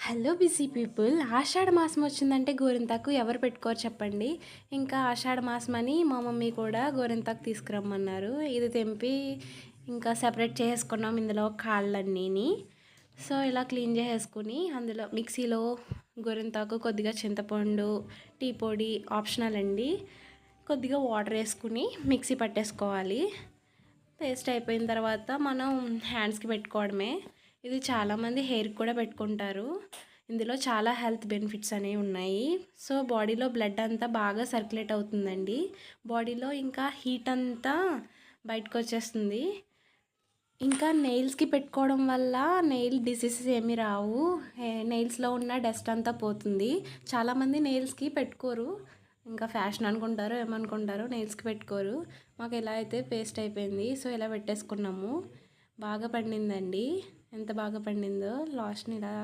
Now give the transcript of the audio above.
Hello busy people. ఆషాఢ మాసం వచ్చిందంటే గోరింతాకు ఎవరు పెట్టుకోరు చెప్పండి. ఇంకా ఆషాఢ మాసం అని మా మమ్మీ కూడా గోరింతాకు తీసుకురమ్మన్నారు. ఇది తెంపి ఇంకా సెపరేట్ చేసుకున్నాం ఇందులో కాళ్ళన్నీని. సో ఇలా క్లీన్ చేసేసుకుని అందులో మిక్సీలో గోరింతాకు, కొద్దిగా చింతపండు, టీ పొడి ఆప్షనల్ అండి, కొద్దిగా వాటర్ వేసుకుని మిక్సీ పట్టేసుకోవాలి. పేస్ట్ అయిపోయిన తర్వాత మనం హ్యాండ్స్కి పెట్టుకోవడమే. ఇది చాలామంది హెయిర్కి కూడా పెట్టుకుంటారు. ఇందులో చాలా హెల్త్ బెనిఫిట్స్ అనేవి ఉన్నాయి. సో బాడీలో బ్లడ్ అంతా బాగా సర్క్యులేట్ అవుతుందండి. బాడీలో ఇంకా హీట్ అంతా బయటకు వచ్చేస్తుంది. ఇంకా నెయిల్స్కి పెట్టుకోవడం వల్ల నెయిల్ డిసీజెస్ ఏమీ రావు. నెయిల్స్లో ఉన్న డస్ట్ అంతా పోతుంది. చాలామంది నెయిల్స్కి పెట్టుకోరు, ఇంకా ఫ్యాషన్ అనుకుంటారు, ఏమనుకుంటారు, నెయిల్స్కి పెట్టుకోరు. మాకు ఎలా అయితే పేస్ట్ అయిపోయింది. సో ఇలా పెట్టేసుకున్నాము. బాగా పండిందండి. ఎంత బాగా పండిందో లాస్ట్ని ఇలా